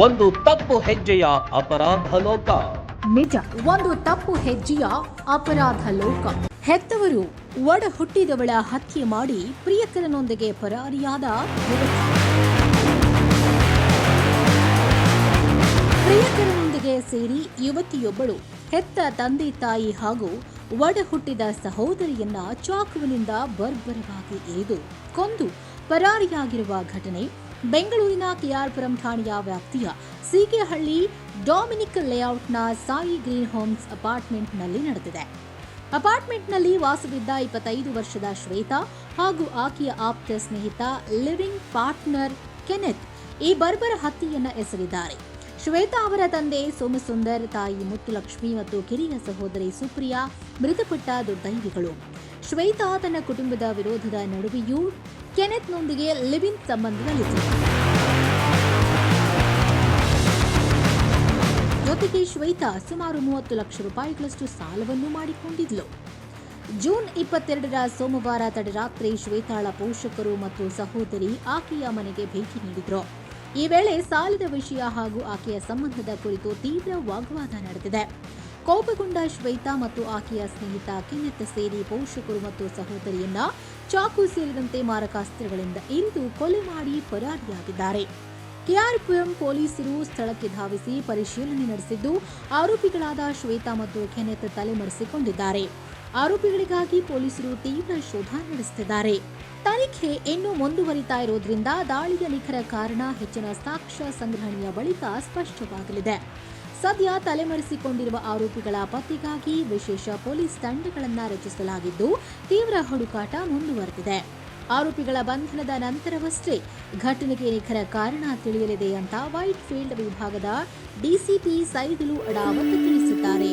ಒಂದು ತಪ್ಪು ಹೆಜ್ಜೆಯ ಅಪರಾಧ ಲೋಕ. ನಿಜ, ಒಂದು ತಪ್ಪು ಹೆಜ್ಜೆಯ ಅಪರಾಧ ಲೋಕ. ಹೆತ್ತವರು ಒಡ ಹುಟ್ಟಿದವಳ ಹತ್ಯೆ ಮಾಡಿ ಪ್ರಿಯಕರನೊಂದಿಗೆ ಪರಾರಿಯಾದ ಯುವತಿ. ಪ್ರಿಯಕರನೊಂದಿಗೆ ಸೇರಿ ಯುವತಿಯೊಬ್ಬಳು ಹೆತ್ತ ತಂದೆ ತಾಯಿ ಹಾಗೂ ಒಡ ಹುಟ್ಟಿದ ಸಹೋದರಿಯನ್ನ ಚಾಕುವಿನಿಂದ ಬರ್ಬರವಾಗಿ ಇರಿದು ಕೊಂದು ಪರಾರಿಯಾಗಿರುವ ಘಟನೆ ಬೆಂಗಳೂರಿನ ಕೆಆರ್ಪುರಂ ಠಾಣೆಯ ವ್ಯಾಪ್ತಿಯ ಸೀಗೆಹಳ್ಳಿ ಡೊಮಿನಿಕ್ ಲೇಔಟ್ನ ಸಾಯಿ ಗ್ರೀನ್ ಹೋಮ್ಸ್ ಅಪಾರ್ಟ್ಮೆಂಟ್ನಲ್ಲಿ ನಡೆದಿದೆ. ಅಪಾರ್ಟ್ಮೆಂಟ್ನಲ್ಲಿ ವಾಸವಿದ್ದ 25 ವರ್ಷದ ಶ್ವೇತಾ ಹಾಗೂ ಆಕೆಯ ಆಪ್ತ ಸ್ನೇಹಿತ ಲಿವಿಂಗ್ ಪಾರ್ಟ್ನರ್ ಕೆನೆತ್ ಈ ಬರ್ಬರ ಹತ್ಯೆಯನ್ನ ಎಸಗಿದ್ದಾರೆ. ಶ್ವೇತಾ ಅವರ ತಂದೆ ಸೋಮಸುಂದರ್, ತಾಯಿ ಮುತ್ತುಲಕ್ಷ್ಮಿ ಮತ್ತು ಕಿರಿಯ ಸಹೋದರಿ ಸುಪ್ರಿಯಾ ಮೃತಪಟ್ಟ ದುರ್ದೈವಿಗಳು. ಶ್ವೇತಾ ತನ್ನ ಕುಟುಂಬದ ವಿರೋಧದ ನಡುವೆಯೂ ಕೆನೆತ್ನೊಂದಿಗೆ ಲಿವಿಂಗ್ ಸಂಬಂಧದಲ್ಲಿದ್ದರು. ಜೊತೆಗೆ ಶ್ವೇತಾ ಸುಮಾರು 30 ಲಕ್ಷ ರೂಪಾಯಿಗಳಷ್ಟು ಸಾಲವನ್ನು ಮಾಡಿಕೊಂಡಿದ್ಲು. ಜೂನ್ 22ರ ಸೋಮವಾರ ತಡರಾತ್ರಿ ಶ್ವೇತಾಳ ಪೋಷಕರು ಮತ್ತು ಸಹೋದರಿ ಆಕೆಯ ಮನೆಗೆ ಭೇಟಿ ನೀಡಿದ್ರು. ಈ ವೇಳೆ ಸಾಲದ ವಿಷಯ ಹಾಗೂ ಆಕೆಯ ಸಂಬಂಧದ ಕುರಿತು ತೀವ್ರ ವಾಗ್ವಾದ ನಡೆದಿದೆ. ಕೋಪಗೊಂಡ ಶ್ವೇತಾ ಮತ್ತು ಆಕೆಯ ಸ್ನೇಹಿತ ಕೆನೆತ್ ಸೇರಿ ಪೋಷಕರು ಮತ್ತು ಸಹೋದರಿಯನ್ನ ಚಾಕು ಸೇರಿದಂತೆ ಮಾರಕಾಸ್ತ್ರಗಳಿಂದ ಇರಿದು ಕೊಲೆ ಮಾಡಿ ಪರಾರಿಯಾಗಿದ್ದಾರೆ. ಕೆಆರ್ಪುರಂ ಪೊಲೀಸರು ಸ್ಥಳಕ್ಕೆ ಧಾವಿಸಿ ಪರಿಶೀಲನೆ ನಡೆಸಿದ್ದು ಆರೋಪಿಗಳಾದ ಶ್ವೇತಾ ಮತ್ತು ಕೆನೆತ್ ತಲೆಮರೆಸಿಕೊಂಡಿದ್ದಾರೆ. ಆರೋಪಿಗಳಿಗಾಗಿ ಪೊಲೀಸರು ತೀವ್ರ ಶೋಧ ನಡೆಸುತ್ತಿದ್ದಾರೆ. ತನಿಖೆ ಇನ್ನೂ ಮುಂದುವರಿತಾ ಇರೋದ್ರಿಂದ ದಾಳಿಯ ನಿಖರ ಕಾರಣ ಹೆಚ್ಚಿನ ಸಾಕ್ಷ್ಯ ಸಂಗ್ರಹಣೆಯ ಬಳಿಕ ಸ್ಪಷ್ಟವಾಗಲಿದೆ. ಸದ್ಯ ತಲೆಮರೆಸಿಕೊಂಡಿರುವ ಆರೋಪಿಗಳ ಪತ್ತೆಗಾಗಿ ವಿಶೇಷ ಪೊಲೀಸ್ ತಂಡಗಳನ್ನು ರಚಿಸಲಾಗಿದ್ದು ತೀವ್ರ ಹುಡುಕಾಟ ಮುಂದುವರೆದಿದೆ. ಆರೋಪಿಗಳ ಬಂಧನದ ನಂತರವಷ್ಟೇ ಘಟನೆಗೆ ನಿಖರ ಕಾರಣ ತಿಳಿಯಲಿದೆ ಅಂತ ವೈಟ್ ಫೀಲ್ಡ್ ವಿಭಾಗದ ಡಿಸಿಪಿ ಸೈದುಲು ಅಡಾವತ್ ತಿಳಿಸಿದ್ದಾರೆ.